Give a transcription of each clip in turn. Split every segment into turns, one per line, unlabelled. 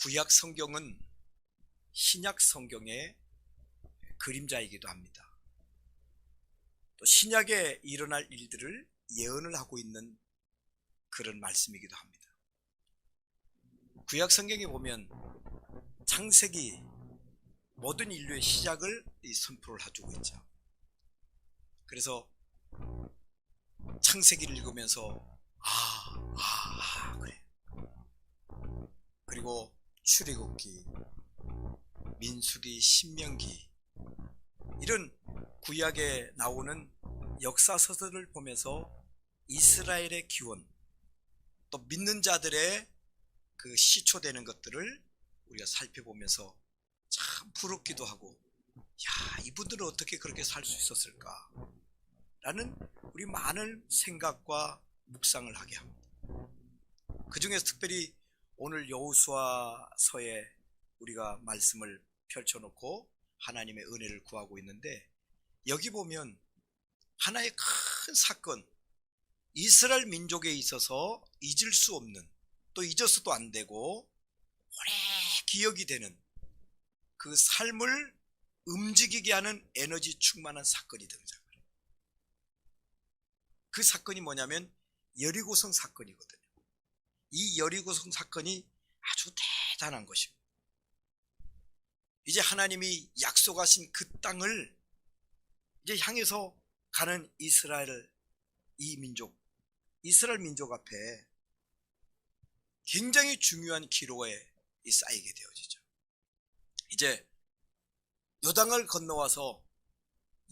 구약 성경은 신약 성경의 그림자이기도 합니다. 또 신약에 일어날 일들을 예언을 하고 있는 그런 말씀이기도 합니다. 구약 성경에 보면 창세기 모든 인류의 시작을 선포를 해주고 있죠. 그래서 창세기를 읽으면서 그래. 그리고 출애굽기, 민수기, 신명기 이런 구약에 나오는 역사서들을 보면서 이스라엘의 기원, 또 믿는 자들의 그 시초되는 것들을 우리가 살펴보면서 참 부럽기도 하고, 이분들은 어떻게 그렇게 살 수 있었을까 라는 우리 많은 생각과 묵상을 하게 합니다. 그 중에서 특별히 오늘 여호수아서에 우리가 말씀을 펼쳐놓고 하나님의 은혜를 구하고 있는데, 여기 보면 하나의 큰 사건, 이스라엘 민족에 있어서 잊을 수 없는, 또 잊어서도 안 되고 오래 기억이 되는 그 삶을 움직이게 하는 에너지 충만한 사건이 등장해요. 그 사건이 뭐냐면 여리고성 사건이거든요. 이 여리고성 사건이 아주 대단한 것입니다. 이제 하나님이 약속하신 그 땅을 이제 향해서 가는 이스라엘 민족 앞에 굉장히 중요한 기로에 쌓이게 되어지죠. 이제 요단을 건너와서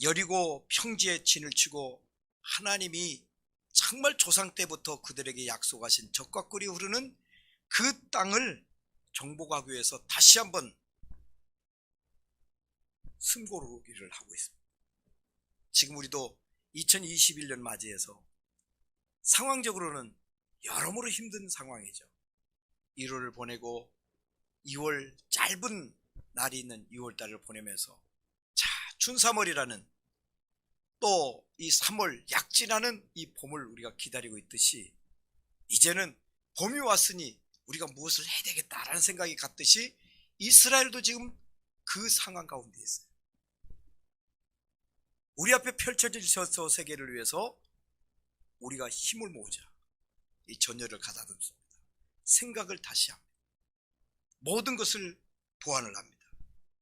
여리고 평지에 진을 치고 하나님이 정말 조상 때부터 그들에게 약속하신 젖과 꿀이 흐르는 그 땅을 정복하기 위해서 다시 한번 숨고르기를 하고 있습니다. 지금 우리도 2021년 맞이해서 상황적으로는 여러모로 힘든 상황이죠. 1월을 보내고 2월 짧은 날이 있는 2월달을 보내면서 춘3월이라는 또 이 3월 약진하는 이 봄을 우리가 기다리고 있듯이, 이제는 봄이 왔으니 우리가 무엇을 해야 되겠다라는 생각이 갔듯이 이스라엘도 지금 그 상황 가운데 있어요. 우리 앞에 펼쳐질 저 세계를 위해서 우리가 힘을 모으자, 이 전열을 가다듬습니다. 생각을 다시 합니다. 모든 것을 보완을 합니다.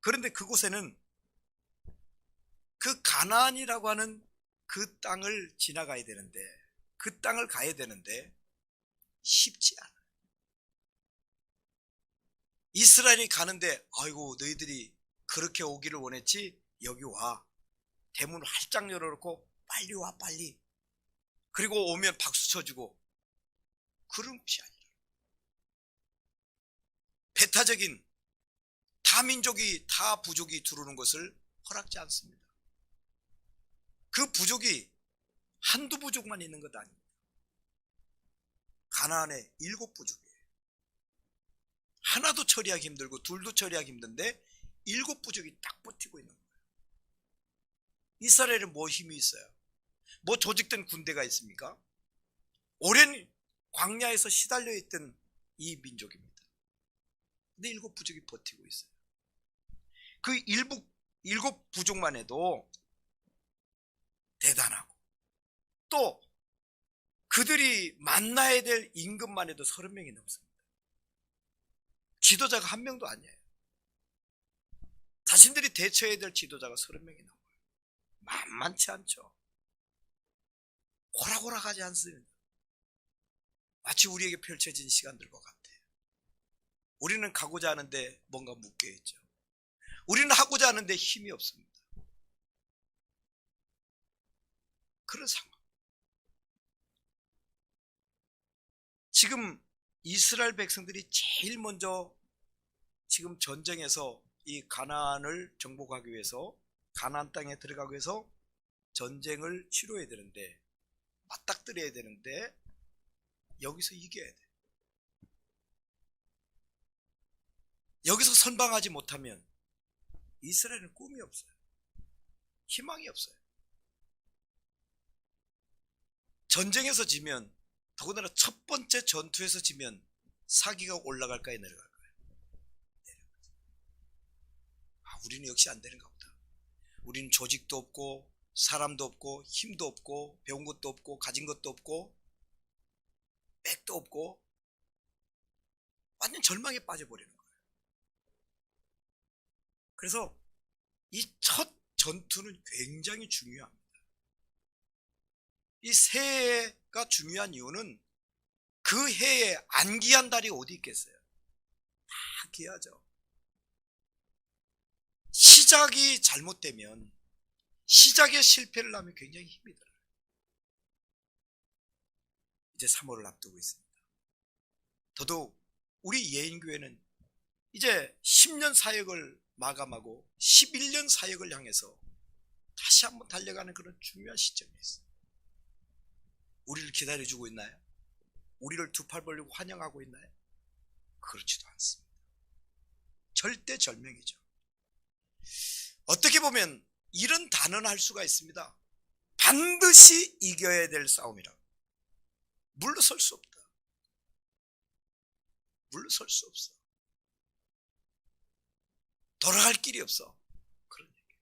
그런데 그곳에는 그 가나안이라고 하는 그 땅을 지나가야 되는데, 그 땅을 가야 되는데 쉽지 않아요. 이스라엘이 가는데 아이고 너희들이 그렇게 오기를 원했지, 여기 와. 대문을 활짝 열어놓고 빨리 와 빨리. 그리고 오면 박수 쳐주고, 그런 것이 아니라 배타적인 다민족이 다 부족이 들어오는 것을 허락지 않습니다. 그 부족이 한두 부족만 있는 것 아닙니다. 가나안에 7부족이에요. 하나도 처리하기 힘들고 둘도 처리하기 힘든데 7부족이 딱 버티고 있는 거예요. 이스라엘은 뭐 힘이 있어요? 뭐 조직된 군대가 있습니까? 오랜 광야에서 시달려 있던 이 민족입니다. 근데 7부족이 버티고 있어요. 그 7부족만 해도 대단하고, 또 그들이 만나야 될 임금만 해도 30명이 넘습니다. 지도자가 한 명도 아니에요. 자신들이 대처해야 될 지도자가 30명이 넘어요. 만만치 않죠. 호락호락하지 않습니다. 마치 우리에게 펼쳐진 시간들과 같아요. 우리는 가고자 하는데 뭔가 묶여있죠. 우리는 하고자 하는데 힘이 없습니다. 그런 상황. 지금 이스라엘 백성들이 제일 먼저 지금 전쟁에서 이 가나안을 정복하기 위해서, 가나안 땅에 들어가기 위해서 전쟁을 치러야 되는데, 맞닥뜨려야 되는데 여기서 이겨야 돼. 여기서 선방하지 못하면 이스라엘은 꿈이 없어요. 희망이 없어요. 전쟁에서 지면, 더군다나 첫 번째 전투에서 지면 사기가 올라갈까요, 내려갈까요? 우리는 역시 안 되는가 보다. 우리는 조직도 없고 사람도 없고 힘도 없고 배운 것도 없고 가진 것도 없고 백도 없고 완전 절망에 빠져버리는 거예요. 그래서 이 첫 전투는 굉장히 중요합니다. 이 새해가 중요한 이유는 그 해에 안 귀한 달이 어디 있겠어요? 다 귀하죠. 시작이 잘못되면, 시작에 실패를 하면 굉장히 힘이 들어요. 이제 3월을 앞두고 있습니다. 더더욱 우리 예인교회는 이제 10년 사역을 마감하고 11년 사역을 향해서 다시 한번 달려가는 그런 중요한 시점이 있어요. 우리를 기다려주고 있나요? 우리를 두 팔 벌리고 환영하고 있나요? 그렇지도 않습니다. 절대 절명이죠. 어떻게 보면 이런 단언을 할 수가 있습니다. 반드시 이겨야 될 싸움이라. 물러설 수 없다. 물러설 수 없어. 돌아갈 길이 없어. 그런 얘기예요.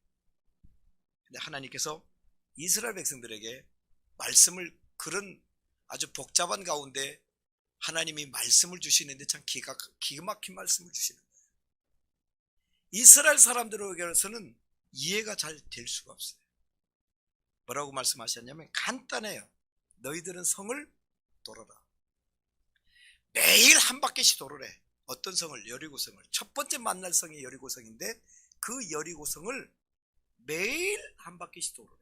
근데 하나님께서 이스라엘 백성들에게 말씀을, 그런 아주 복잡한 가운데 하나님이 말씀을 주시는데 참 기가 막힌 말씀을 주시는 거예요. 이스라엘 사람들에게서는 이해가 잘 될 수가 없어요. 뭐라고 말씀하셨냐면 간단해요. 너희들은 성을 돌아라. 매일 한 바퀴씩 돌으래. 어떤 성을? 여리고성을. 첫 번째 만날 성이 여리고성인데 그 여리고성을 매일 한 바퀴씩 돌으래.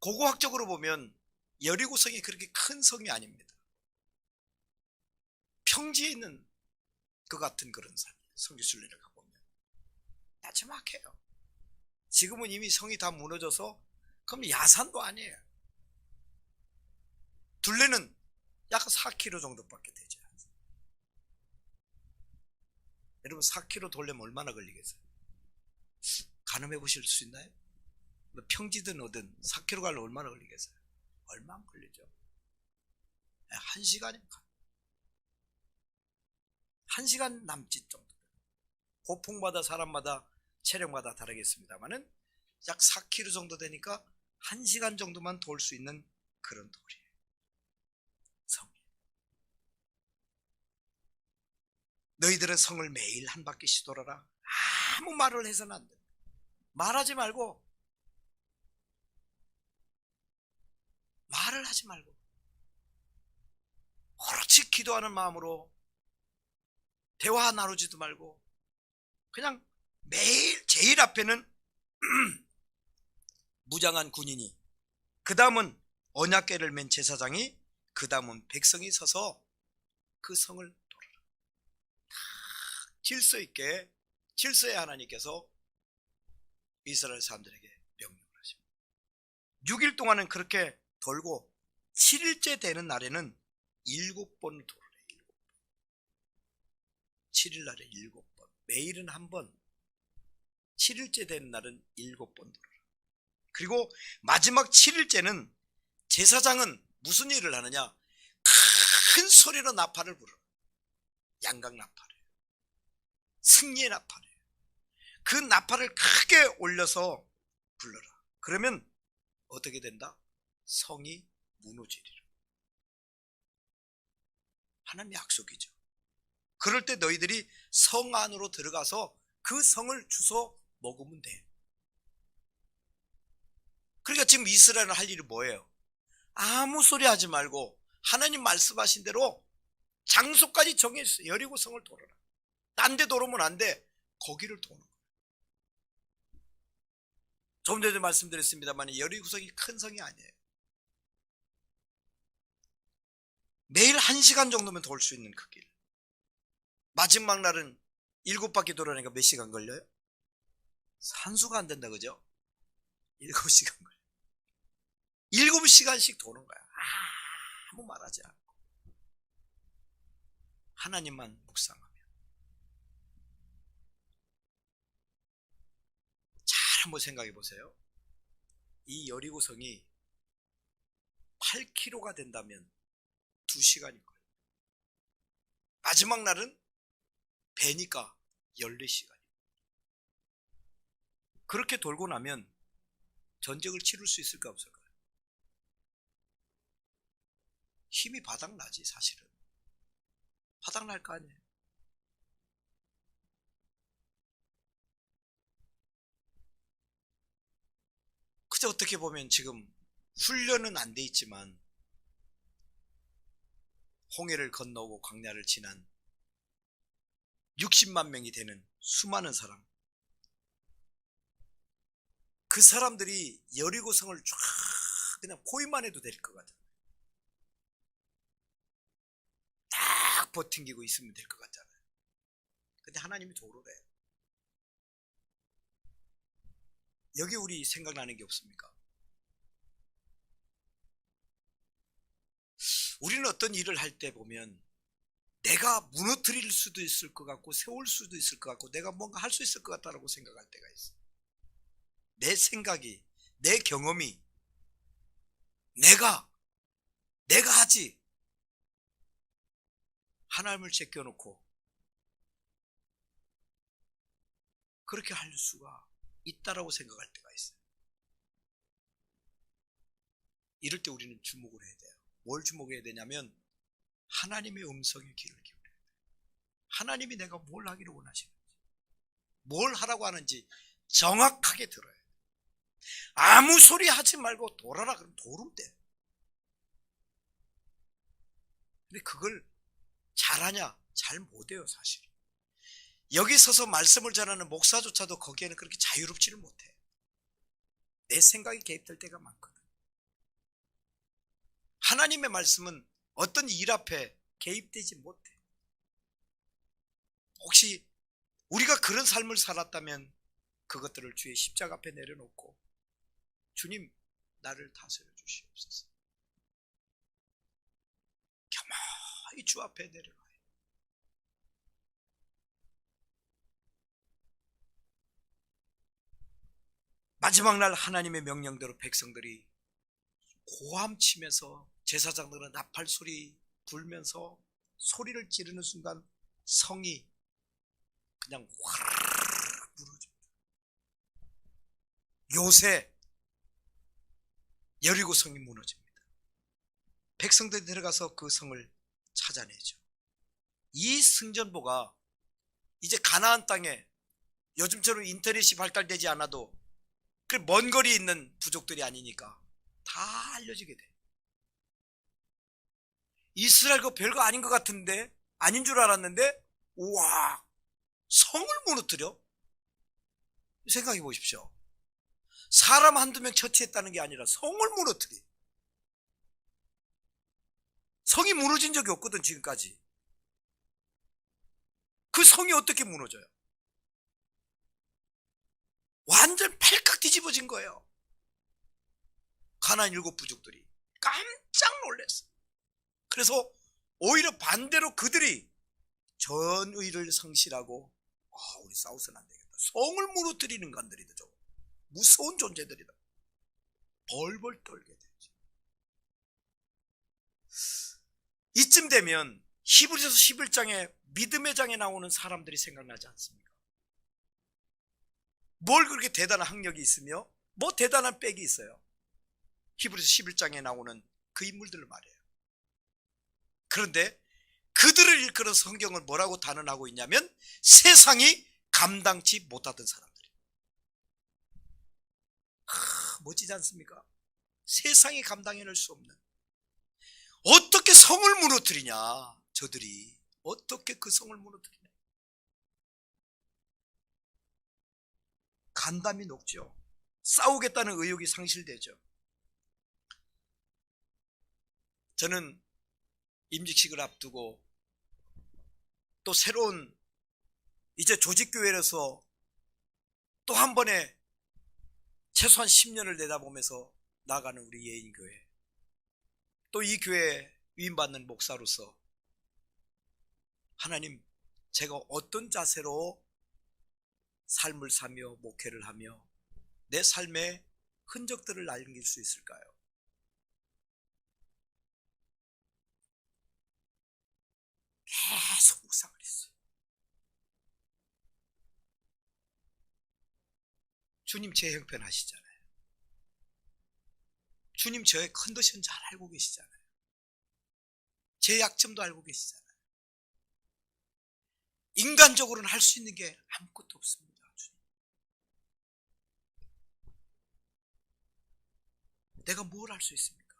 고고학적으로 보면 여리고성이 그렇게 큰 성이 아닙니다. 평지에 있는 그 같은 그런 산이에요. 성지순례를 가보면 나지막해요. 지금은 이미 성이 다 무너져서 그럼 야산도 아니에요. 둘레는 약 4km 정도밖에 되지 않습니다. 여러분 4km 돌려면 얼마나 걸리겠어요? 가늠해 보실 수 있나요? 평지든 어든 4km 가려면 얼마나 걸리겠어요? 얼마 안 걸리죠. 1시간이면 가. 1시간 남짓 정도. 고풍마다 사람마다 체력마다 다르겠습니다만은 약 4km 정도 되니까 1시간 정도만 돌 수 있는 그런 돌이에요. 성이. 너희들은 성을 매일 한 바퀴씩 돌아라. 아무 말을 해서는 안 돼. 말하지 말고, 말을 하지 말고 오롯이 기도하는 마음으로 대화 나누지도 말고 그냥 매일 제일 앞에는 무장한 군인이, 그 다음은 언약궤를 맨 제사장이, 그 다음은 백성이 서서 그 성을 돌아라. 질서 있게, 질서의 하나님께서 이스라엘 사람들에게 명령을 하십니다. 6일 동안은 그렇게 돌고 7일째 되는 날에는 7번 돌으래. 7일 날에 7번. 매일은 한 번. 7일째 되는 날은 7번 돌아라. 그리고 마지막 7일째는 제사장은 무슨 일을 하느냐? 큰 소리로 나팔을 불어라. 양각 나팔이에요. 승리의 나팔이에요. 그 나팔을 크게 올려서 불러라. 그러면 어떻게 된다? 성이 무너지리라. 하나님의 약속이죠. 그럴 때 너희들이 성 안으로 들어가서 그 성을 주워 먹으면 돼. 그러니까 지금 이스라엘은 할 일이 뭐예요? 아무 소리 하지 말고 하나님 말씀하신 대로 장소까지 정해주세요. 여리고 성을 돌아라. 딴 데 돌으면 안 돼. 거기를 도는 거예요. 조금 전에 말씀드렸습니다만 여리고 성이 큰 성이 아니에요. 매일 1시간 정도면 돌 수 있는 그 길. 마지막 날은 7바퀴 돌아내니까 몇 시간 걸려요? 산수가 안 된다, 그죠? 7시간 걸려요. 7시간씩 도는 거야. 아무 말하지 않고 하나님만 묵상하며. 잘 한번 생각해 보세요. 이 여리고성이 8km가 된다면 2시간일 거예요. 마지막 날은 배니까 14시간. 그렇게 돌고 나면 전쟁을 치를 수 있을까 없을까요? 힘이 바닥나지. 사실은 바닥날 거 아니에요. 그저 어떻게 보면 지금 훈련은 안 돼 있지만 홍해를 건너고 광야를 지난 60만 명이 되는 수많은 사람, 그 사람들이 여리고성을 쫙 그냥 포위만 해도 될 것 같아요. 딱 버팅기고 있으면 될 것 같잖아요. 근데 하나님이 도로래요. 여기 우리 생각나는 게 없습니까? 우리는 어떤 일을 할 때 보면 내가 무너뜨릴 수도 있을 것 같고 세울 수도 있을 것 같고 내가 뭔가 할 수 있을 것 같다고 생각할 때가 있어요. 내 생각이, 내 경험이 내가 하지, 하나님을 제껴놓고 그렇게 할 수가 있다라고 생각할 때가 있어요. 이럴 때 우리는 주목을 해야 돼요. 뭘 주목해야 되냐면 하나님의 음성에 귀를 기울여야 돼요. 하나님이 내가 뭘 하기를 원하시는지, 뭘 하라고 하는지 정확하게 들어야 돼요. 아무 소리 하지 말고 돌아라 그러면 도름 돼. 근데 그걸 잘하냐? 잘 못해요. 사실 여기 서서 말씀을 전하는 목사조차도 거기에는 그렇게 자유롭지를 못해. 내 생각이 개입될 때가 많거든. 하나님의 말씀은 어떤 일 앞에 개입되지 못해. 혹시 우리가 그런 삶을 살았다면 그것들을 주의 십자가 앞에 내려놓고 주님 나를 다스려 주시옵소서. 겸허히 주 앞에 내려놔요. 마지막 날 하나님의 명령대로 백성들이 고함치면서 제사장들은 나팔 소리 불면서 소리를 지르는 순간 성이 그냥 화르르 무너집니다. 요새 여리고 성이 무너집니다. 백성들이 들어가서 그 성을 찾아내죠. 이 승전보가 이제 가나안 땅에 요즘처럼 인터넷이 발달되지 않아도 그 먼 거리에 있는 부족들이 아니니까 다 알려지게 돼. 이스라엘 그 별거 아닌 것 같은데, 아닌 줄 알았는데, 우와, 성을 무너뜨려? 생각해 보십시오. 사람 한두 명 처치했다는 게 아니라 성을 무너뜨려. 성이 무너진 적이 없거든 지금까지. 그 성이 어떻게 무너져요? 완전 팔깍 뒤집어진 거예요. 가나안 7부족들이 깜짝 놀랐어. 그래서 오히려 반대로 그들이 전의를 상실하고 우리 싸우서는 안 되겠다. 성을 무너뜨리는 간들이다. 저거 무서운 존재들이다. 벌벌 떨게 되죠. 이쯤 되면 히브리서 11장에 믿음의 장에 나오는 사람들이 생각나지 않습니까? 뭘 그렇게 대단한 학력이 있으며 뭐 대단한 백이 있어요. 히브리서 11장에 나오는 그 인물들을 말해요. 그런데 그들을 일컬어 성경을 뭐라고 단언하고 있냐면 세상이 감당치 못하던 사람들이. 멋지지 않습니까? 세상이 감당해낼 수 없는, 어떻게 성을 무너뜨리냐. 저들이 어떻게 그 성을 무너뜨리냐. 간담이 녹죠. 싸우겠다는 의욕이 상실되죠. 저는 임직식을 앞두고 또 새로운 이제 조직교회로서 또 한 번에 최소한 10년을 내다보면서 나가는 우리 예인교회, 또 이 교회 위임받는 목사로서 하나님, 제가 어떤 자세로 삶을 사며 목회를 하며 내 삶의 흔적들을 남길 수 있을까요? 계속 묵상을 했어요. 주님 제 형편 하시잖아요. 주님 저의 컨디션 잘 알고 계시잖아요. 제 약점도 알고 계시잖아요. 인간적으로는 할 수 있는 게 아무것도 없습니다. 주님. 내가 뭘 할 수 있습니까?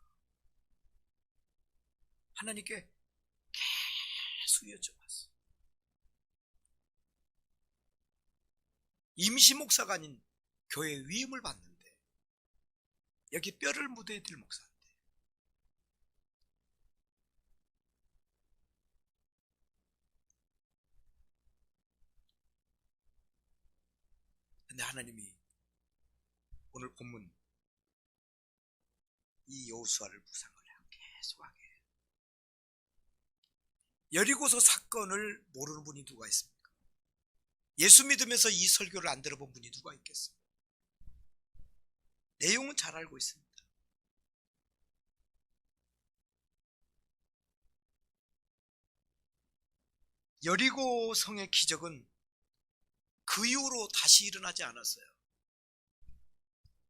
하나님께 계속 여쭤봤어요. 임시 목사가 아닌 교회 위임을 받는데 여기 뼈를 묻어야 될 목사인데 근데 하나님이 오늘 본문 이 여호수아를 부상을 해요. 계속하게. 여리고서 사건을 모르는 분이 누가 있습니까? 예수 믿으면서 이 설교를 안 들어본 분이 누가 있겠어요? 내용은 잘 알고 있습니다. 여리고 성의 기적은 그 이후로 다시 일어나지 않았어요.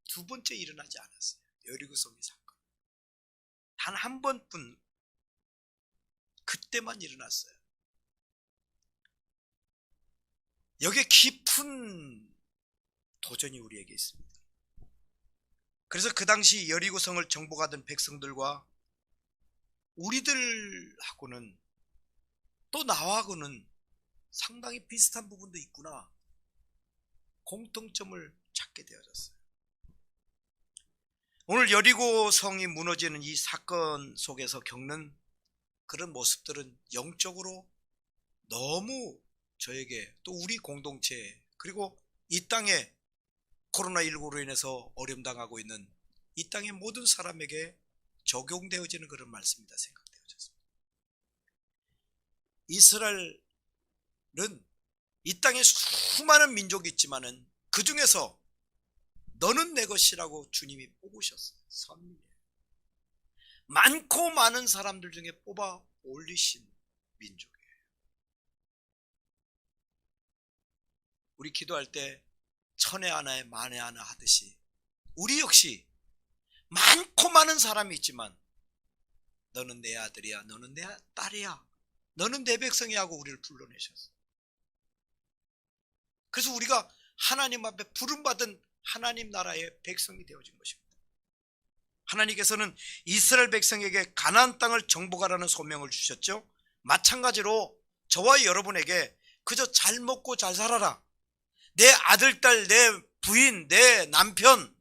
두 번째 일어나지 않았어요. 여리고 성의 사건. 단 한 번뿐 그때만 일어났어요. 여기에 깊은 도전이 우리에게 있습니다. 그래서 그 당시 여리고 성을 정복하던 백성들과 우리들하고는 또 나하고는 상당히 비슷한 부분도 있구나. 공통점을 찾게 되어졌어요. 오늘 여리고 성이 무너지는 이 사건 속에서 겪는 그런 모습들은 영적으로 너무 저에게 또 우리 공동체 그리고 이 땅에 코로나19로 인해서 어려움당하고 있는 이 땅의 모든 사람에게 적용되어지는 그런 말씀이다 생각되어졌습니다. 이스라엘은 이 땅에 수많은 민족이 있지만은 그 중에서 너는 내 것이라고 주님이 뽑으셨어요. 선민이에요. 많고 많은 사람들 중에 뽑아 올리신 민족이에요. 우리 기도할 때 천에 하나에 만에 하나 하듯이 우리 역시 많고 많은 사람이 있지만 너는 내 아들이야, 너는 내 딸이야, 너는 내 백성이야 하고 우리를 불러내셨어요. 그래서 우리가 하나님 앞에 부름받은 하나님 나라의 백성이 되어진 것입니다. 하나님께서는 이스라엘 백성에게 가나안 땅을 정복하라는 소명을 주셨죠. 마찬가지로 저와 여러분에게 그저 잘 먹고 잘 살아라, 내 아들, 딸, 내 부인, 내 남편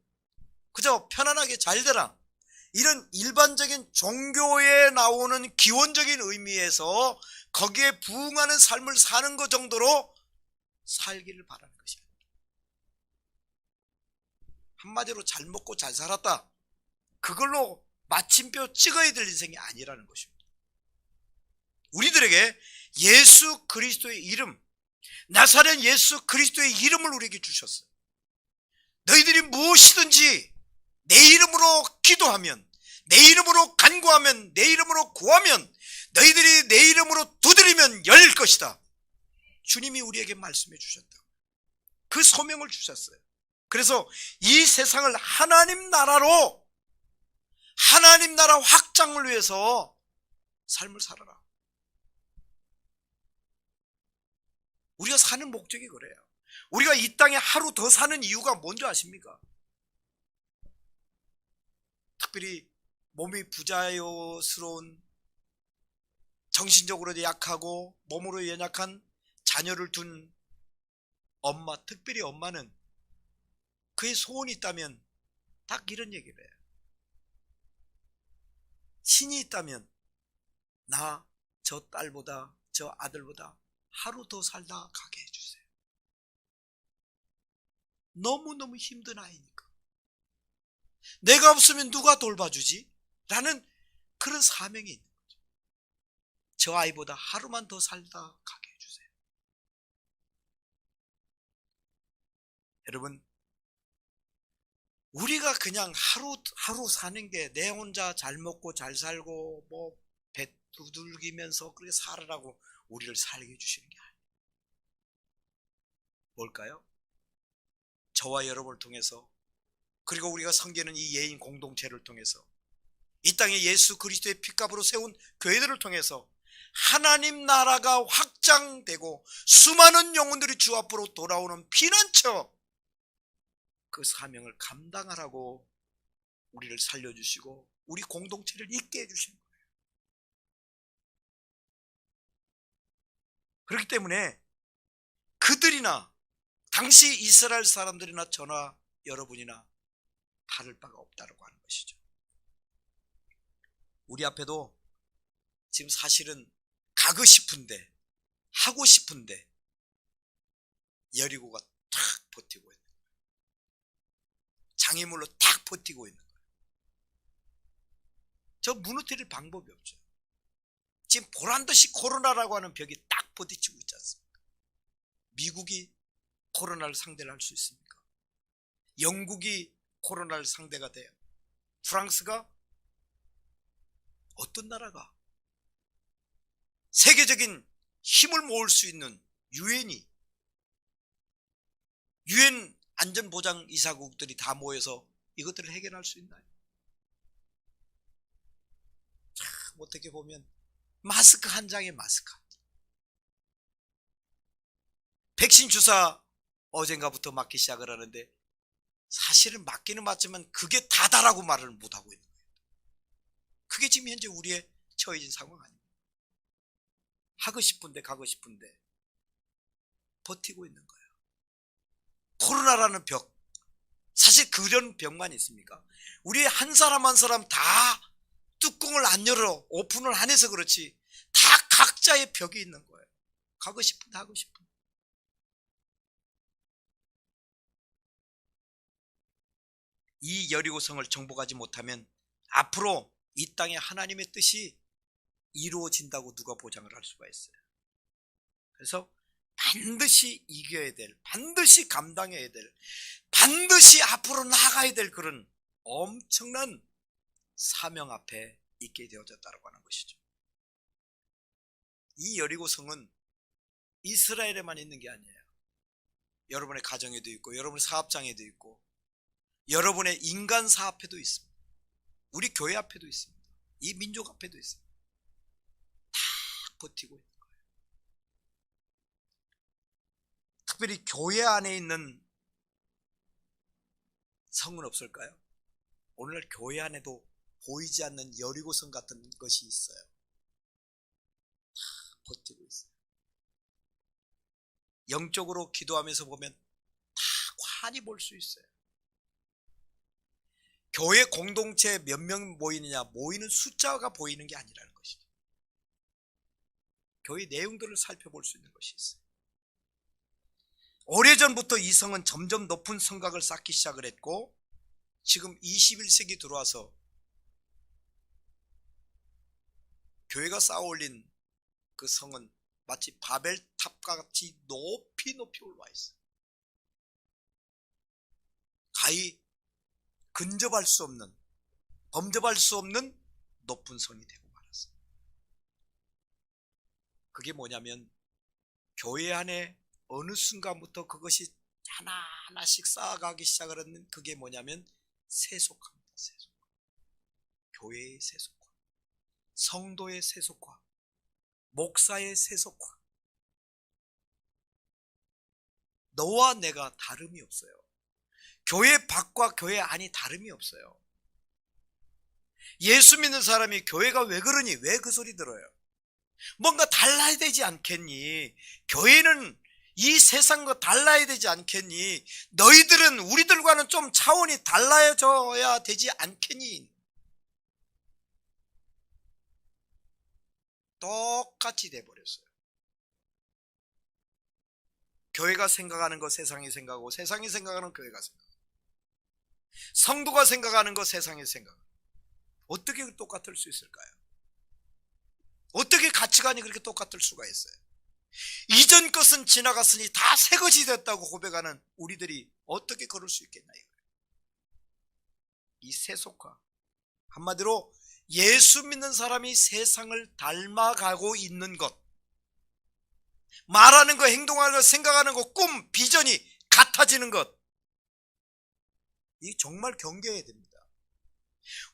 그저 편안하게 잘 되라, 이런 일반적인 종교에 나오는 기원적인 의미에서 거기에 부응하는 삶을 사는 것 정도로 살기를 바라는 것입니다. 한마디로 잘 먹고 잘 살았다, 그걸로 마침표 찍어야 될 인생이 아니라는 것입니다. 우리들에게 예수 그리스도의 이름, 나사렛 예수 그리스도의 이름을 우리에게 주셨어요. 너희들이 무엇이든지 내 이름으로 기도하면, 내 이름으로 간구하면, 내 이름으로 구하면, 너희들이 내 이름으로 두드리면 열릴 것이다. 주님이 우리에게 말씀해 주셨다. 그 소명을 주셨어요. 그래서 이 세상을 하나님 나라로, 하나님 나라 확장을 위해서 삶을 살아라. 우리가 사는 목적이 그래요. 우리가 이 땅에 하루 더 사는 이유가 뭔지 아십니까? 특별히 몸이 부자요스러운, 정신적으로도 약하고 몸으로 연약한 자녀를 둔 엄마, 특별히 엄마는 그의 소원이 있다면 딱 이런 얘기를 해요. 신이 있다면 나 저 딸보다, 저 아들보다 하루 더 살다 가게 해주세요. 너무너무 힘든 아이니까. 내가 없으면 누가 돌봐주지? 라는 그런 사명이 있는 거죠. 저 아이보다 하루만 더 살다 가게 해주세요. 여러분, 우리가 그냥 하루 사는 게 내 혼자 잘 먹고 잘 살고 뭐 배 두들기면서 그렇게 살으라고 우리를 살게 해주시는 게 아니에요. 뭘까요? 저와 여러분을 통해서, 그리고 우리가 섬기는 이 예인 공동체를 통해서, 이 땅에 예수 그리스도의 핏값으로 세운 교회들을 통해서 하나님 나라가 확장되고 수많은 영혼들이 주 앞으로 돌아오는 피난처, 그 사명을 감당하라고 우리를 살려주시고 우리 공동체를 있게 해주신 거예요. 그렇기 때문에 그들이나 당시 이스라엘 사람들이나 저나 여러분이나 다를 바가 없다고 하는 것이죠. 우리 앞에도 지금 사실은 가고 싶은데, 하고 싶은데 여리고가 탁 버티고 있는 거예요. 장애물로 탁 버티고 있는 거예요. 저 무너뜨릴 방법이 없죠. 지금 보란듯이 코로나라고 하는 벽이 딱 부딪히고 있지 않습니까? 미국이 코로나를 상대를 할 수 있습니까? 영국이 코로나를 상대가 돼요. 프랑스가, 어떤 나라가 세계적인 힘을 모을 수 있는 유엔이, 유엔 안전보장이사국들이 다 모여서 이것들을 해결할 수 있나요? 참 어떻게 보면 마스크 한 장에 마스크 한 장. 백신 주사 어젠가부터 맞기 시작을 하는데 사실은 맞기는 맞지만 그게 다다라고 말을 못하고 있는 거예요. 그게 지금 현재 우리의 처해진 상황 아닙니까? 하고 싶은데 가고 싶은데 버티고 있는 거예요. 코로나라는 벽, 사실 그런 벽만 있습니까? 우리 한 사람 한 사람 다 뚜껑을 안 열어 오픈을 안 해서 그렇지 다 각자의 벽이 있는 거예요. 가고 싶은데 하고 싶은데. 이 여리고성을 정복하지 못하면 앞으로 이 땅에 하나님의 뜻이 이루어진다고 누가 보장을 할 수가 있어요. 그래서 반드시 이겨야 될, 반드시 감당해야 될, 반드시 앞으로 나가야 될 그런 엄청난 사명 앞에 있게 되어졌다고 하는 것이죠. 이 여리고성은 이스라엘에만 있는 게 아니에요. 여러분의 가정에도 있고, 여러분의 사업장에도 있고, 여러분의 인간사 앞에도 있습니다. 우리 교회 앞에도 있습니다. 이 민족 앞에도 있습니다. 다 버티고 있는 거예요. 특별히 교회 안에 있는 성은 없을까요? 오늘날 교회 안에도 보이지 않는 여리고성 같은 것이 있어요. 다 버티고 있어요. 영적으로 기도하면서 보면 다 환히 볼 수 있어요. 교회 공동체 몇 명 모이느냐, 모이는 숫자가 보이는 게 아니라는 것이죠. 교회 내용들을 살펴볼 수 있는 것이 있어요. 오래전부터 이 성은 점점 높은 성곽을 쌓기 시작을 했고, 지금 21세기 들어와서 교회가 쌓아올린 그 성은 마치 바벨탑과 같이 높이 높이 올라와 있어요. 가히 근접할 수 없는, 범접할 수 없는 높은 성이 되고 말았어요. 그게 뭐냐면 교회 안에 어느 순간부터 그것이 하나하나씩 쌓아가기 시작을 했는, 그게 뭐냐면 세속화입니다. 세속화. 교회의 세속화, 성도의 세속화, 목사의 세속화. 너와 내가 다름이 없어요. 교회 밖과 교회 안이 다름이 없어요. 예수 믿는 사람이 교회가 왜 그러니? 왜 그 소리 들어요? 뭔가 달라야 되지 않겠니? 교회는 이 세상과 달라야 되지 않겠니? 너희들은 우리들과는 좀 차원이 달라져야 되지 않겠니? 똑같이 돼버렸어요. 교회가 생각하는 거 세상이 생각하고, 세상이 생각하는 교회가 생각하고, 성도가 생각하는 거 세상이 생각하고, 어떻게 똑같을 수 있을까요? 어떻게 가치관이 그렇게 똑같을 수가 있어요? 이전 것은 지나갔으니 다 새것이 됐다고 고백하는 우리들이 어떻게 그럴 수 있겠나 이거예요. 이 세속화, 한마디로 예수 믿는 사람이 세상을 닮아가고 있는 것, 말하는 거, 행동하는 거, 생각하는 거, 꿈, 비전이 같아지는 것, 이 정말 경계해야 됩니다.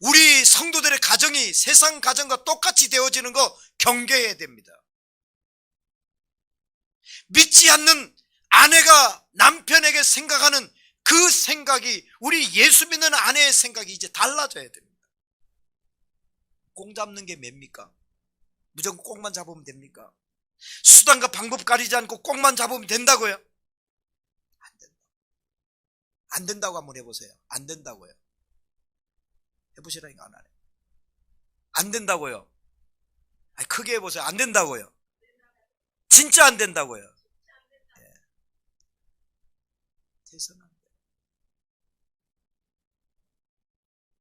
우리 성도들의 가정이 세상 가정과 똑같이 되어지는 거 경계해야 됩니다. 믿지 않는 아내가 남편에게 생각하는 그 생각이 우리 예수 믿는 아내의 생각이 이제 달라져야 됩니다. 꽁 잡는 게 뭡니까? 무조건 꽁만 잡으면 됩니까? 수단과 방법 가리지 않고 꽁만 잡으면 된다고요? 안 된다. 안 된다고 한번 해보세요. 안 된다고요. 해보시라니까 안 하네. 안 된다고요. 아니, 크게 해보세요. 안 된다고요. 진짜 안 된다고요. 네. 돼서는 안 돼.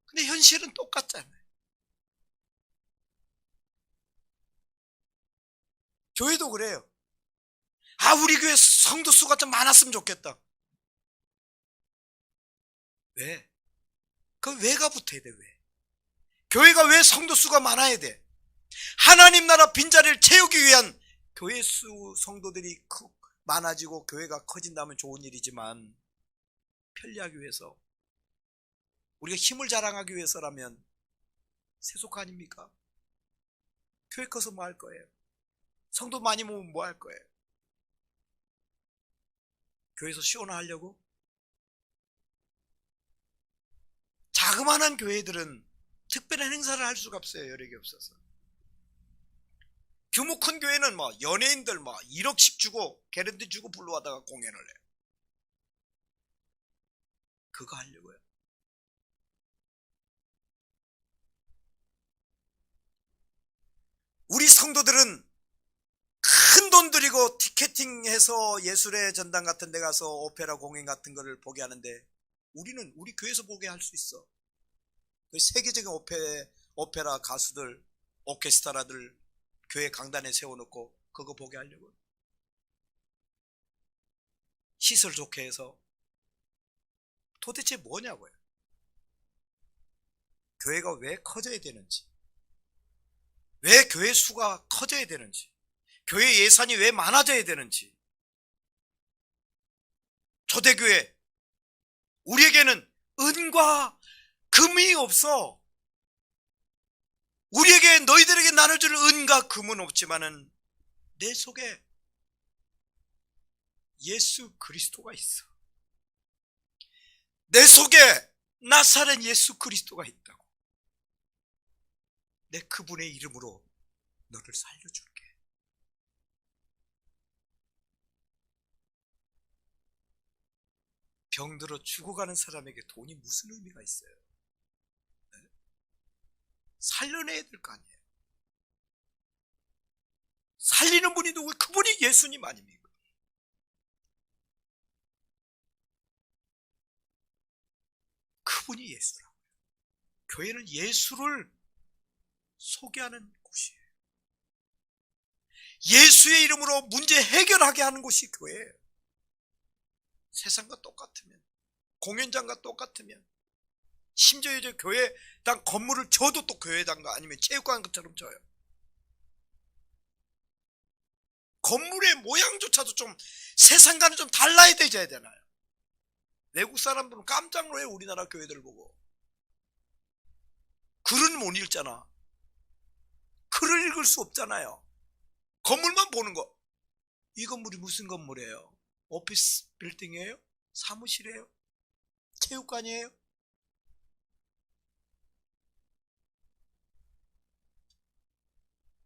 근데 현실은 똑같잖아요. 교회도 그래요. 아, 우리 교회 성도 수가 좀 많았으면 좋겠다. 왜? 그 왜가 붙어야 돼, 왜? 교회가 왜 성도 수가 많아야 돼? 하나님 나라 빈자리를 채우기 위한 교회 수 성도들이 많아지고 교회가 커진다면 좋은 일이지만, 편리하기 위해서, 우리가 힘을 자랑하기 위해서라면 세속 아닙니까? 교회 커서 뭐 할 거예요? 성도 많이 모으면 뭐 할 거예요? 교회에서 시원하려고? 자그마한 교회들은 특별한 행사를 할 수가 없어요. 여력이 없어서. 규모 큰 교회는 연예인들 1억씩 주고 개런티 주고 불러와다가 공연을 해요. 그거 하려고요. 우리 성도들은 큰 돈 들이고 티켓팅해서 예술의 전당 같은 데 가서 오페라 공연 같은 거를 보게 하는데, 우리 교회에서 보게 할 수 있어. 세계적인 오페라 가수들, 오케스트라들 교회 강단에 세워놓고 그거 보게 하려고. 시설 좋게 해서. 도대체 뭐냐고요. 교회가 왜 커져야 되는지, 왜 교회 수가 커져야 되는지, 교회 예산이 왜 많아져야 되는지. 초대교회, 우리에게는 은과 금이 없어. 우리에게, 너희들에게 나눠줄 은과 금은 없지만은 내 속에 예수 그리스도가 있어. 내 속에 나사렛 예수 그리스도가 있다고. 내 그분의 이름으로 너를 살려줄게. 병들어 죽어가는 사람에게 돈이 무슨 의미가 있어요? 네? 살려내야 될 거 아니에요. 살리는 분이 누구예요? 그분이 예수님 아닙니까? 그분이 예수라고요. 교회는 예수를 소개하는 곳이에요. 예수의 이름으로 문제 해결하게 하는 곳이 교회예요. 세상과 똑같으면, 공연장과 똑같으면, 심지어 이제 교회당 건물을 줘도 또 교회당과 아니면 체육관처럼 줘요. 건물의 모양조차도 좀 세상과는 좀 달라야 되잖아요. 외국 사람들은 깜짝 놀라요. 우리나라 교회들 보고. 글은 못 읽잖아. 글을 읽을 수 없잖아요. 건물만 보는 거. 이 건물이 무슨 건물이에요? 오피스 빌딩이에요? 사무실이에요? 체육관이에요?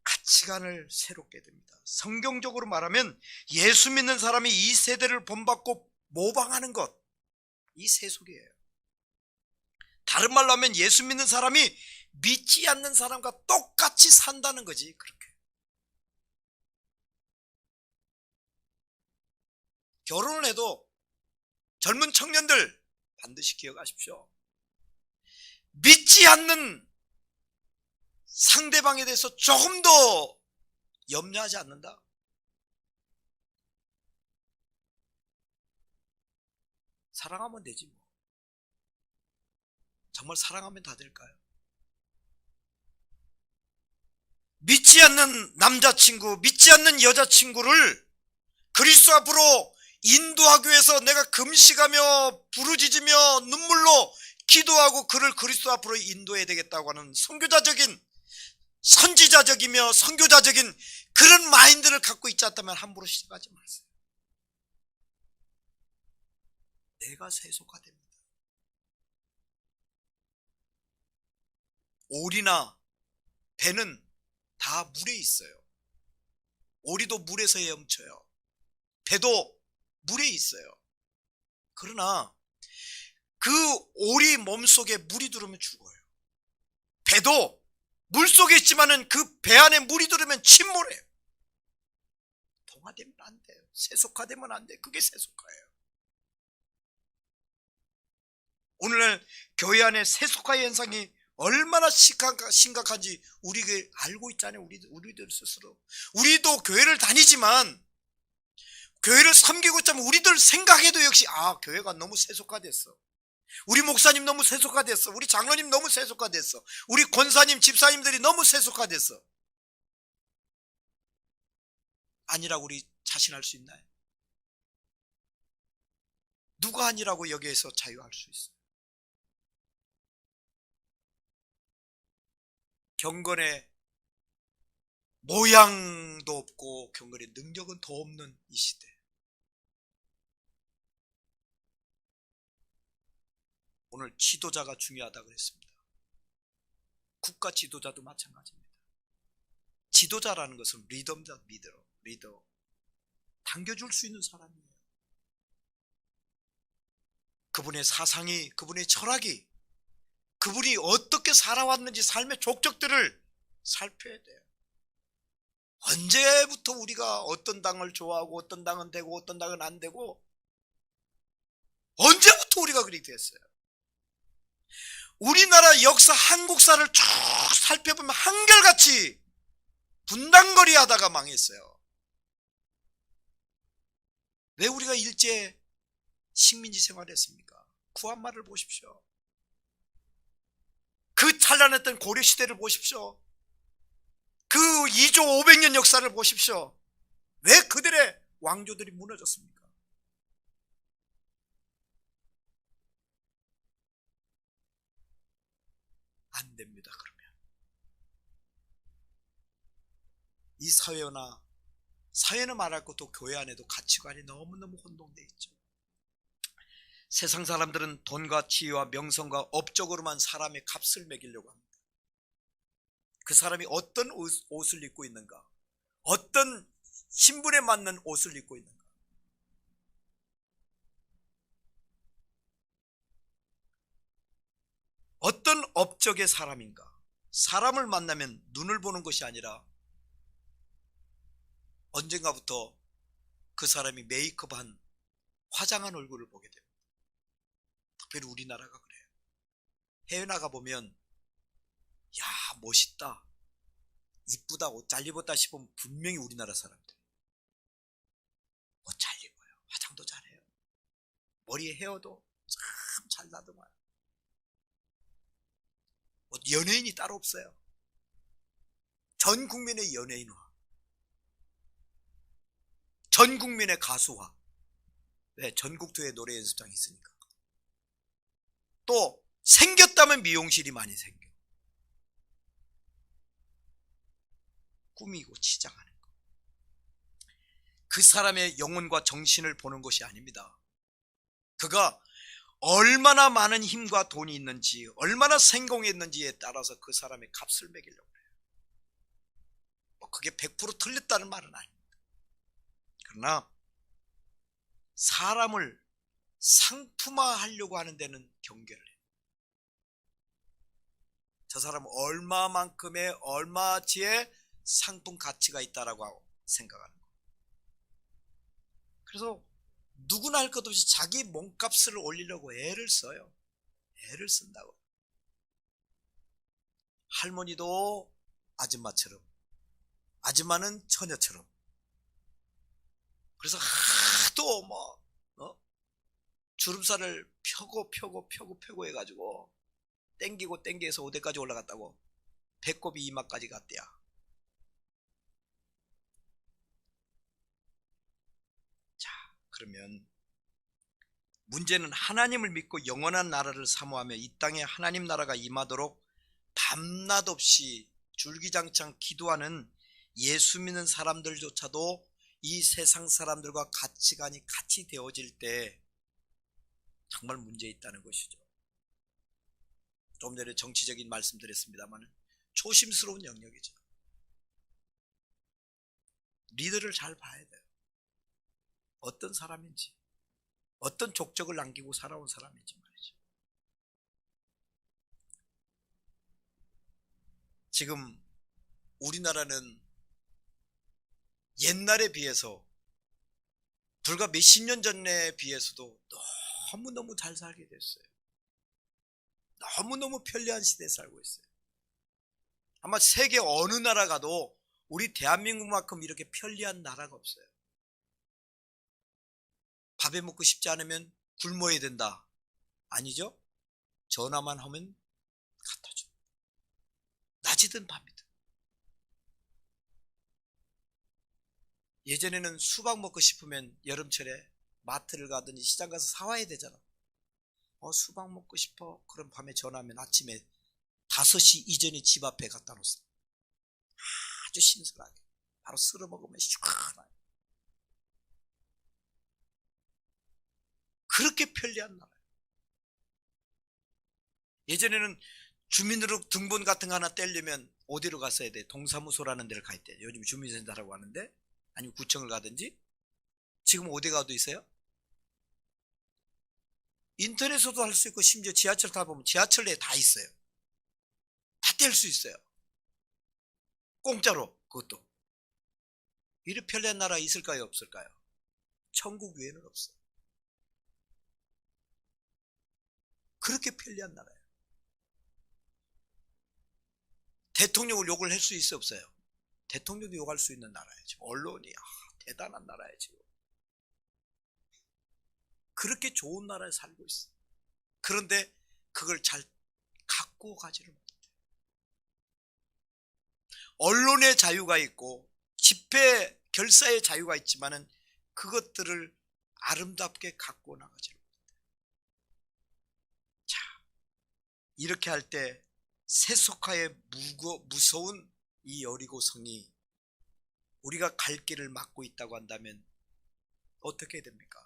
가치관을 새롭게 됩니다. 성경적으로 말하면 예수 믿는 사람이 이 세대를 본받고 모방하는 것, 이 세속이에요. 다른 말로 하면 예수 믿는 사람이 믿지 않는 사람과 똑같이 산다는 거지. 그렇게 결혼을 해도 젊은 청년들 반드시 기억하십시오. 믿지 않는 상대방에 대해서 조금 더 염려하지 않는다. 사랑하면 되지 뭐. 정말 사랑하면 다 될까요? 믿지 않는 남자친구, 믿지 않는 여자친구를 그리스도 앞으로 인도하기 위해서 내가 금식하며 부르짖으며 눈물로 기도하고 그를 그리스도 앞으로 인도해야 되겠다고 하는 선교자적인, 선지자적이며 선교자적인 그런 마인드를 갖고 있지 않다면 함부로 시작하지 마세요. 내가 세속화됩니다. 오리나 배는 다 물에 있어요. 오리도 물에서 헤엄쳐요. 배도 물에 있어요. 그러나 그 오리 몸속에 물이 들어오면 죽어요. 배도 물속에 있지만은 그 배 안에 물이 들어오면 침몰해요. 동화되면 안 돼요. 세속화되면 안 돼요. 그게 세속화예요. 오늘날 교회 안에 세속화 현상이 얼마나 심각한지 우리가 알고 있잖아요. 우리들 스스로. 우리도 교회를 다니지만, 교회를 섬기고 있자면 우리들 생각해도 역시 교회가 너무 세속화됐어. 우리 목사님 너무 세속화됐어. 우리 장로님 너무 세속화됐어. 우리 권사님, 집사님들이 너무 세속화됐어. 아니라고 우리 자신할 수 있나요? 누가 아니라고 여기에서 자유할 수 있어요? 경건의 모양도 없고 경건의 능력은 더 없는 이 시대, 오늘 지도자가 중요하다고 그랬습니다. 국가 지도자도 마찬가지입니다. 지도자라는 것은 리더입니다. 리더. 당겨줄 수 있는 사람이에요. 그분의 사상이, 그분의 철학이, 그분이 어떻게 살아왔는지 삶의 족적들을 살펴야 돼요. 언제부터 우리가 어떤 당을 좋아하고 어떤 당은 되고 어떤 당은 안 되고, 언제부터 우리가 그렇게 됐어요? 우리나라 역사, 한국사를 쭉 살펴보면 한결같이 분당거리 하다가 망했어요. 왜 우리가 일제 식민지 생활했습니까? 구한말을 보십시오. 그 찬란했던 고려시대를 보십시오. 그 2조 500년 역사를 보십시오. 왜 그들의 왕조들이 무너졌습니까? 안 됩니다. 그러면 이 사회는 말할 것도 교회 안에도 가치관이 너무너무 혼동되어 있죠. 세상 사람들은 돈과 지위와 명성과 업적으로만 사람의 값을 매기려고 합니다. 그 사람이 어떤 옷을 입고 있는가, 어떤 신분에 맞는 옷을 입고 있는가, 어떤 업적의 사람인가. 사람을 만나면 눈을 보는 것이 아니라 언젠가부터 그 사람이 메이크업한, 화장한 얼굴을 보게 됩니다. 특별히 우리나라가 그래요. 해외 나가보면 야, 멋있다, 이쁘다, 옷 잘 입었다 싶으면 분명히 우리나라 사람들. 옷 잘 입어요. 화장도 잘해요. 머리 헤어도 참 잘나더만. 연예인이 따로 없어요. 전 국민의 연예인화, 전 국민의 가수화. 왜? 전국 투의 노래 연습장이 있으니까. 또 생겼다면 미용실이 많이 생겨. 꾸미고 치장하는 거. 그 사람의 영혼과 정신을 보는 것이 아닙니다. 그가 얼마나 많은 힘과 돈이 있는지, 얼마나 성공했는지에 따라서 그 사람의 값을 매기려고 해요. 그게 100% 틀렸다는 말은 아닙니다. 그러나 사람을 상품화하려고 하는 데는 경계를 해요. 저 사람은 얼마만큼의, 얼마치의 상품 가치가 있다라고 생각하는 거예요. 그래서 누구나 할 것 없이 자기 몸값을 올리려고 애를 써요. 애를 쓴다고. 할머니도 아줌마처럼, 아줌마는 처녀처럼. 그래서 하도 주름살을 펴고 해가지고 땡겨서 5대까지 올라갔다고 배꼽이 이마까지 갔대야. 자, 그러면 문제는 하나님을 믿고 영원한 나라를 사모하며 이 땅에 하나님 나라가 임하도록 밤낮 없이 줄기장창 기도하는 예수 믿는 사람들조차도 이 세상 사람들과 가치관이 같이 되어질 때 정말 문제 있다는 것이죠. 좀 전에 정치적인 말씀 드렸습니다만 조심스러운 영역이죠. 리더를 잘 봐야 돼요. 어떤 사람인지, 어떤 족적을 남기고 살아온 사람인지 말이죠. 지금 우리나라는 옛날에 비해서 불과 몇십 년 전에 비해서도 너무너무 잘 살게 됐어요. 너무너무 편리한 시대에 살고 있어요. 아마 세계 어느 나라 가도 우리 대한민국만큼 이렇게 편리한 나라가 없어요. 밥에 먹고 싶지 않으면 굶어야 된다. 아니죠? 전화만 하면 갖다 줘. 낮이든 밤이든. 예전에는 수박 먹고 싶으면 여름철에 마트를 가든지 시장 가서 사와야 되잖아. 수박 먹고 싶어. 그럼 밤에 전화하면 아침에 5시 이전에 집 앞에 갖다 놓습니다. 아주 신선하게 바로 썰어 먹으면 시원하게. 그렇게 편리한 나라예요. 예전에는 주민등록 등본 같은 거 하나 떼려면 어디로 갔어야 돼? 동사무소라는 데를 가야 돼. 요즘 주민센터라고 하는데, 아니면 구청을 가든지. 지금 어디 가도 있어요? 인터넷에서도 할 수 있고, 심지어 지하철 타보면 지하철 내에 다 있어요. 다 뗄 수 있어요. 공짜로. 그것도. 이리 편리한 나라 있을까요? 없을까요? 천국 외에는 없어요. 그렇게 편리한 나라예요. 대통령을 욕을 할 수 있어 없어요? 대통령도 욕할 수 있는 나라예요. 지금 언론이 대단한 나라예요. 지금 그렇게 좋은 나라에 살고 있어요. 그런데 그걸 잘 갖고 가지를 못해요. 언론의 자유가 있고 집회 결사의 자유가 있지만은 그것들을 아름답게 갖고 나가지를 못해요. 자, 이렇게 할 때 세속화의 무서운 이 여리고성이 우리가 갈 길을 막고 있다고 한다면 어떻게 해야 됩니까?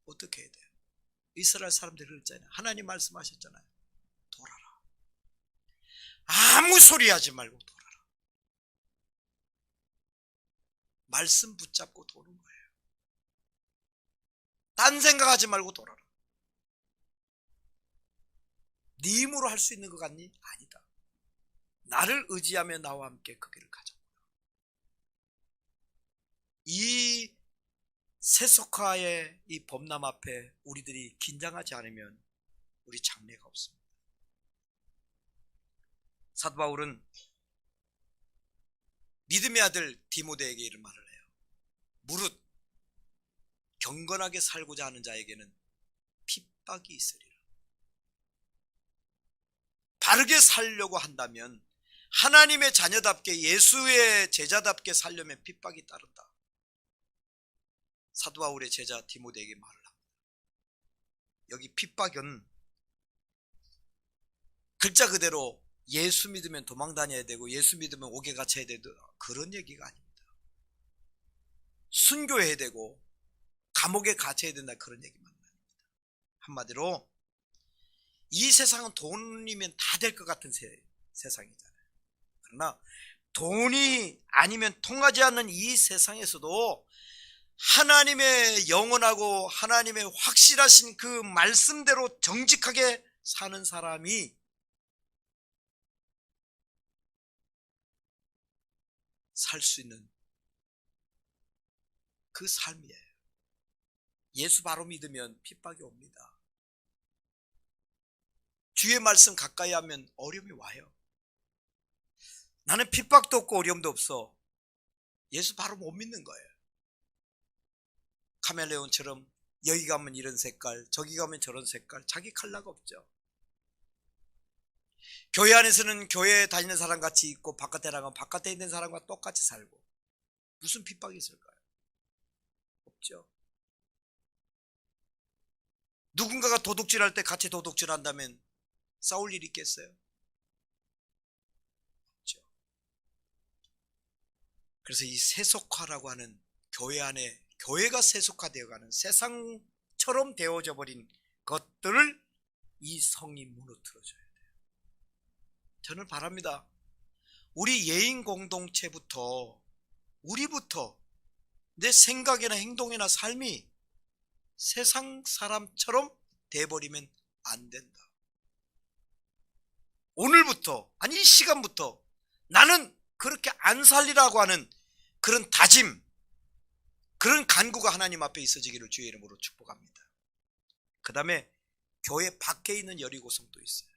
어떻게 해야 돼요? 이스라엘 사람들이 그랬잖아요. 하나님 말씀하셨잖아요. 돌아라. 아무 소리 하지 말고 돌아라. 말씀 붙잡고 도는 거예요. 딴 생각하지 말고 돌아라. 네 힘으로 할 수 있는 것 같니? 아니다. 나를 의지하며 나와 함께 그 길을 가자. 이 세속화의 이 범람 앞에 우리들이 긴장하지 않으면 우리 장래가 없습니다. 사도 바울은 믿음의 아들 디모데에게 이런 말을 해요. 무릇 경건하게 살고자 하는 자에게는 핍박이 있으리라. 바르게 살려고 한다면, 하나님의 자녀답게 예수의 제자답게 살려면 핍박이 따른다. 사도 바울의 제자 디모데에게 말을 합니다. 여기 핍박은 글자 그대로 예수 믿으면 도망 다녀야 되고 예수 믿으면 옥에 갇혀야 되고 그런 얘기가 아닙니다. 순교해야 되고 감옥에 갇혀야 된다, 그런 얘기만 합니다. 한마디로 이 세상은 돈이면 다 될 것 같은 세상이잖아요. 그러나 돈이 아니면 통하지 않는 이 세상에서도 하나님의 영원하고 하나님의 확실하신 그 말씀대로 정직하게 사는 사람이 살 수 있는 그 삶이에요. 예수 바로 믿으면 핍박이 옵니다. 주의 말씀 가까이 하면 어려움이 와요. 나는 핍박도 없고 어려움도 없어. 예수 바로 못 믿는 거예요. 카멜레온처럼 여기 가면 이런 색깔, 저기 가면 저런 색깔, 자기 컬러가 없죠. 교회 안에서는 교회에 다니는 사람 같이 있고 바깥에 나가면 바깥에 있는 사람과 똑같이 살고 무슨 핍박이 있을까요? 없죠. 누군가가 도둑질할 때 같이 도둑질한다면 싸울 일이 있겠어요? 없죠. 그래서 이 세속화라고 하는 교회 안에 교회가 세속화되어가는 세상처럼 되어져 버린 것들을 이 성이 무너뜨려줘야 돼요. 저는 바랍니다. 우리 예인 공동체부터 우리부터 내 생각이나 행동이나 삶이 세상 사람처럼 돼버리면 안 된다. 오늘부터, 아니 이 시간부터 나는 그렇게 안 살리라고 하는 그런 다짐, 그런 간구가 하나님 앞에 있어지기를 주의 이름으로 축복합니다. 그 다음에 교회 밖에 있는 여리고성도 있어요.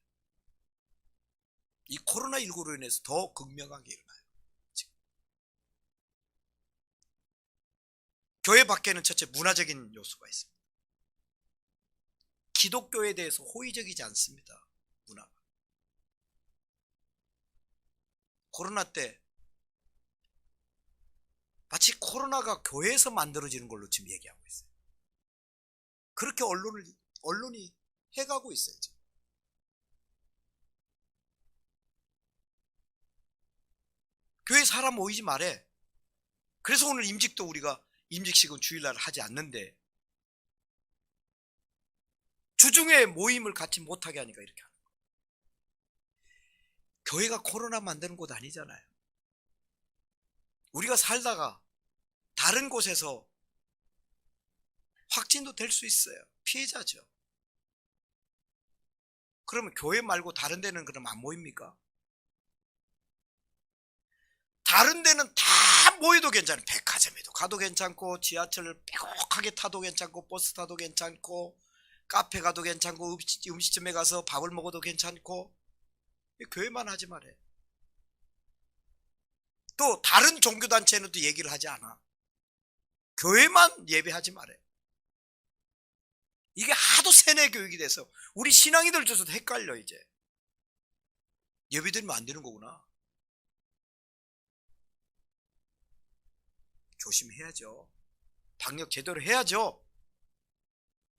이 코로나19로 인해서 더 극명하게 일어나요. 지금. 교회 밖에는 첫째 문화적인 요소가 있습니다. 기독교에 대해서 호의적이지 않습니다. 문화가. 코로나 때 마치 코로나가 교회에서 만들어지는 걸로 지금 얘기하고 있어요. 그렇게 언론이 해가고 있어요. 지금. 교회 사람 모이지 말래. 그래서 오늘 임직도 우리가 임직식은 주일날 하지 않는데 주중에 모임을 같이 못하게 하니까 이렇게 하는 거예요. 교회가 코로나 만드는 곳 아니잖아요. 우리가 살다가 다른 곳에서 확진도 될 수 있어요. 피해자죠. 그러면 교회 말고 다른 데는 그럼 안 모입니까? 다른 데는 다 모여도 괜찮아요. 백화점에도 가도 괜찮고 지하철을 빼곡하게 타도 괜찮고 버스 타도 괜찮고 카페 가도 괜찮고 음식점에 가서 밥을 먹어도 괜찮고 교회만 하지 말아요. 또 다른 종교단체는 또 얘기를 하지 않아. 교회만 예배하지 말아요. 이게 하도 세뇌 교육이 돼서 우리 신앙이들 중에서도 헷갈려. 이제 예배드리면 안 되는 거구나. 조심해야죠. 방역 제대로 해야죠.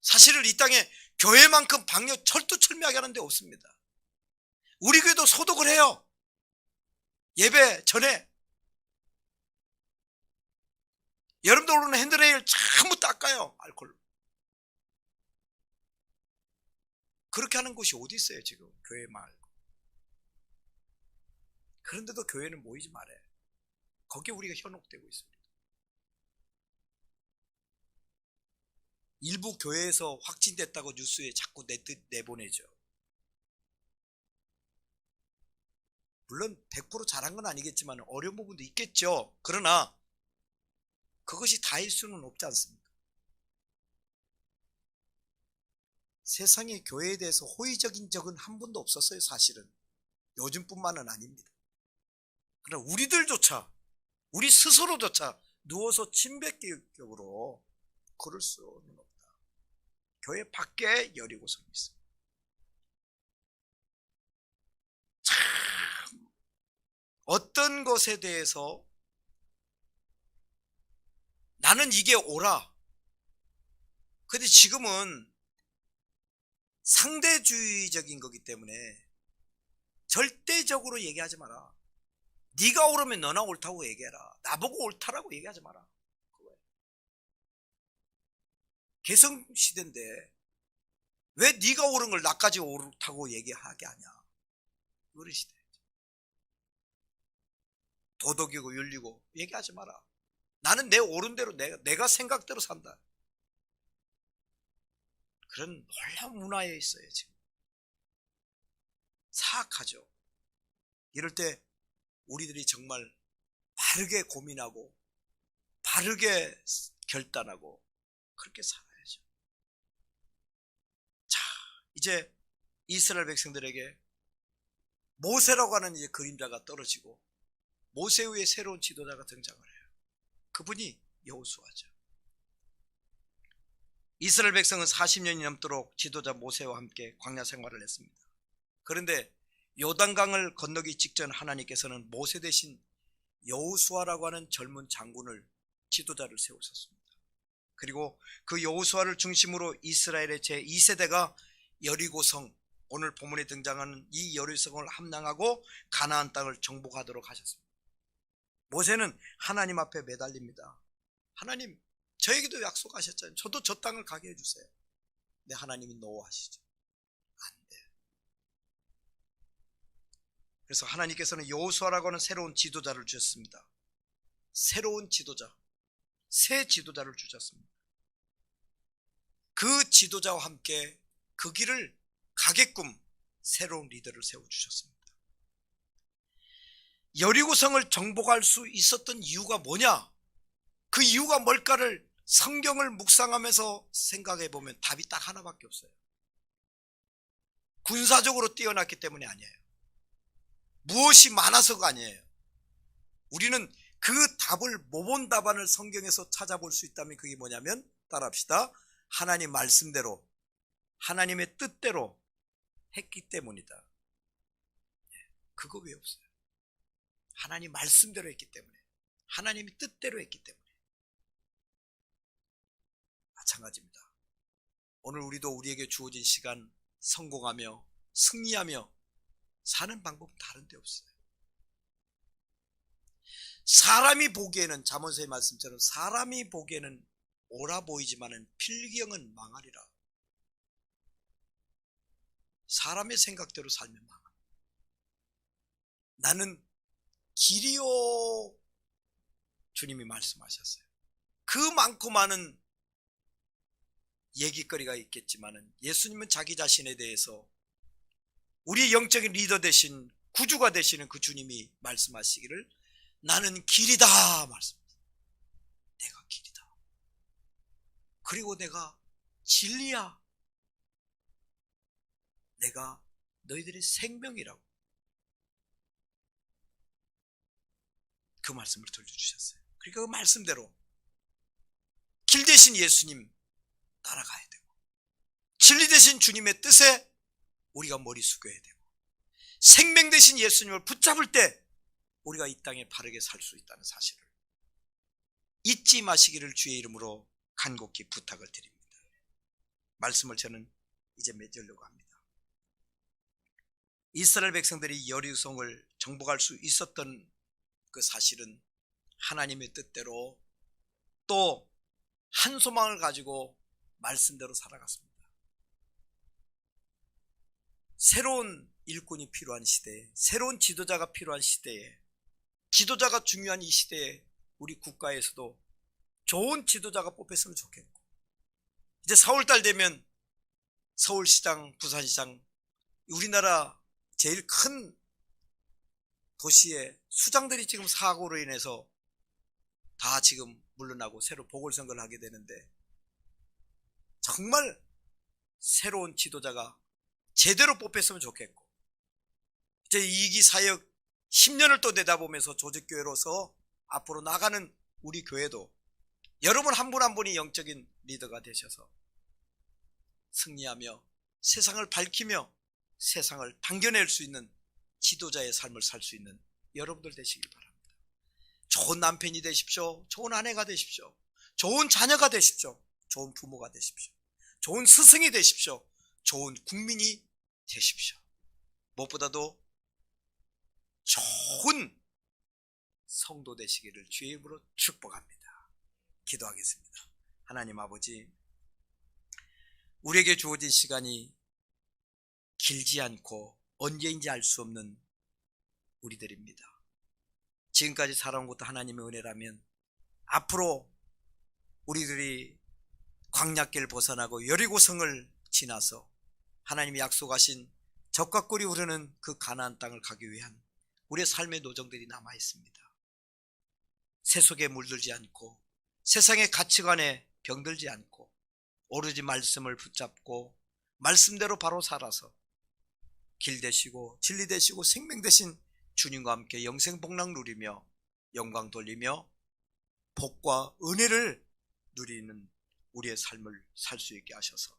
사실은 이 땅에 교회만큼 방역 철두철미하게 하는 데 없습니다. 우리 교회도 소독을 해요. 예배 전에. 여러분들 오르는 핸드레일 전부 닦아요. 알코올로. 그렇게 하는 곳이 어디 있어요 지금. 교회 말고. 그런데도 교회는 모이지 말아요. 거기에 우리가 현혹되고 있습니다. 일부 교회에서 확진됐다고 뉴스에 자꾸 내보내죠. 물론 100% 잘한 건 아니겠지만 어려운 부분도 있겠죠. 그러나 그것이 다일 수는 없지 않습니까? 세상에 교회에 대해서 호의적인 적은 한 번도 없었어요. 사실은 요즘뿐만은 아닙니다. 그러나 우리들조차 우리 스스로조차 누워서 침뱉기격으로 그럴 수는 없다. 교회 밖에 여리고성이 있습니다. 참 어떤 것에 대해서 나는 이게 옳아. 근데 지금은 상대주의적인 거기 때문에 절대적으로 얘기하지 마라. 네가 옳으면 너나 옳다고 얘기해라. 나보고 옳다라고 얘기하지 마라. 그거예요. 개성시대인데 왜 네가 옳은 걸 나까지 옳다고 얘기하게 하냐. 그런 시대. 도덕이고 윤리고 얘기하지 마라. 나는 내 옳은 대로 내가 생각대로 산다. 그런 놀라운 문화에 있어요. 지금 사악하죠. 이럴 때 우리들이 정말 바르게 고민하고 바르게 결단하고 그렇게 살아야죠. 자, 이제 이스라엘 백성들에게 모세라고 하는 이제 그림자가 떨어지고 모세 후에 새로운 지도자가 등장을 해요. 그분이 여호수아죠. 이스라엘 백성은 40년이 넘도록 지도자 모세와 함께 광야 생활을 했습니다. 그런데 요단강을 건너기 직전 하나님께서는 모세 대신 여호수아라고 하는 젊은 장군을 지도자를 세우셨습니다. 그리고 그 여호수아를 중심으로 이스라엘의 제2세대가 여리고성, 오늘 본문에 등장하는 이 여리고성을 함락하고 가나안 땅을 정복하도록 하셨습니다. 모세는 하나님 앞에 매달립니다. 하나님, 저에게도 약속하셨잖아요. 저도 저 땅을 가게 해주세요. 근데 하나님이 노하시죠. 안 돼. 그래서 하나님께서는 여호수아라고 하는 새로운 지도자를 주셨습니다. 새로운 지도자, 새 지도자를 주셨습니다. 그 지도자와 함께 그 길을 가게끔 새로운 리더를 세워주셨습니다. 여리고성을 정복할 수 있었던 이유가 뭐냐? 그 이유가 뭘까를 성경을 묵상하면서 생각해 보면 답이 딱 하나밖에 없어요. 군사적으로 뛰어났기 때문이 아니에요. 무엇이 많아서가 아니에요. 우리는 그 답을, 모본 답안을 성경에서 찾아볼 수 있다면 그게 뭐냐면, 따라합시다. 하나님 말씀대로, 하나님의 뜻대로 했기 때문이다. 그거 왜 없어요? 하나님 말씀대로 했기 때문에, 하나님이 뜻대로 했기 때문에. 마찬가지입니다. 오늘 우리도 우리에게 주어진 시간 성공하며 승리하며 사는 방법은 다른 데 없어요. 사람이 보기에는, 잠언서의 말씀처럼 사람이 보기에는 옳아 보이지만은 필경은 망하리라. 사람의 생각대로 살면 망합니다. 나는 길이요, 주님이 말씀하셨어요. 그 많고 많은 얘기거리가 있겠지만은 예수님은 자기 자신에 대해서, 우리 영적인 리더 되신, 구주가 되시는 그 주님이 말씀하시기를 나는 길이다 말씀하셨어요. 내가 길이다. 그리고 내가 진리야. 내가 너희들의 생명이라고. 그 말씀을 들려주셨어요. 그러니까 그 말씀대로 길 대신 예수님 따라가야 되고, 진리 대신 주님의 뜻에 우리가 머리 숙여야 되고, 생명 대신 예수님을 붙잡을 때 우리가 이 땅에 바르게 살 수 있다는 사실을 잊지 마시기를 주의 이름으로 간곡히 부탁을 드립니다. 말씀을 저는 이제 맺으려고 합니다. 이스라엘 백성들이 여리고성을 정복할 수 있었던 그 사실은 하나님의 뜻대로 또 한 소망을 가지고 말씀대로 살아갔습니다. 새로운 일꾼이 필요한 시대에, 새로운 지도자가 필요한 시대에, 지도자가 중요한 이 시대에 우리 국가에서도 좋은 지도자가 뽑혔으면 좋겠고, 이제 4월달 되면 서울시장, 부산시장, 우리나라 제일 큰 도시의 수장들이 지금 사고로 인해서 다 지금 물러나고 새로 보궐선거를 하게 되는데, 정말 새로운 지도자가 제대로 뽑혔으면 좋겠고, 이제 2기 사역 10년을 또 내다보면서 조직교회로서 앞으로 나가는 우리 교회도 여러분 한 분 한 분이 영적인 리더가 되셔서 승리하며 세상을 밝히며 세상을 당겨낼 수 있는 지도자의 삶을 살 수 있는 여러분들 되시길 바랍니다. 좋은 남편이 되십시오. 좋은 아내가 되십시오. 좋은 자녀가 되십시오. 좋은 부모가 되십시오. 좋은 스승이 되십시오. 좋은 국민이 되십시오. 무엇보다도 좋은 성도 되시기를 주의 이름으로 축복합니다. 기도하겠습니다. 하나님 아버지, 우리에게 주어진 시간이 길지 않고 언제인지 알 수 없는 우리들입니다. 지금까지 살아온 것도 하나님의 은혜라면 앞으로 우리들이 광야길 벗어나고 여리고성을 지나서 하나님이 약속하신 적과 꿀이 흐르는 그 가나안 땅을 가기 위한 우리의 삶의 노정들이 남아 있습니다. 세속에 물들지 않고 세상의 가치관에 병들지 않고 오로지 말씀을 붙잡고 말씀대로 바로 살아서 길 되시고 진리 되시고 생명 되신 주님과 함께 영생복락 누리며 영광 돌리며 복과 은혜를 누리는 우리의 삶을 살 수 있게 하셔서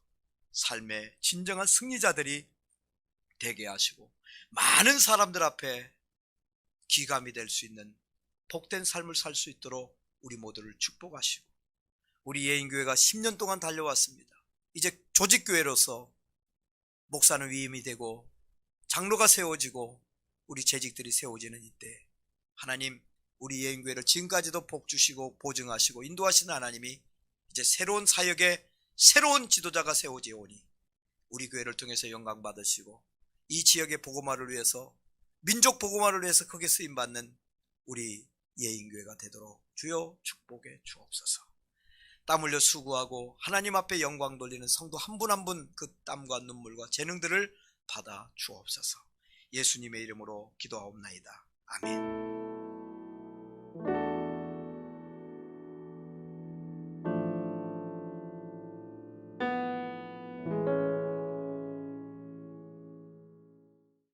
삶의 진정한 승리자들이 되게 하시고 많은 사람들 앞에 귀감이 될 수 있는 복된 삶을 살 수 있도록 우리 모두를 축복하시고 우리 예인교회가 10년 동안 달려왔습니다. 이제 조직교회로서 목사는 위임이 되고 장로가 세워지고 우리 재직들이 세워지는 이때 하나님, 우리 예인교회를 지금까지도 복주시고 보증하시고 인도하시는 하나님이 이제 새로운 사역에 새로운 지도자가 세워지오니 우리 교회를 통해서 영광 받으시고 이 지역의 복음화를 위해서, 민족 복음화를 위해서 크게 쓰임받는 우리 예인교회가 되도록 주여 축복해 주옵소서. 땀 흘려 수고하고 하나님 앞에 영광 돌리는 성도 한 분 한 분 그 땀과 눈물과 재능들을 받아 주옵소서. 예수님의 이름으로 기도하옵나이다. 아멘.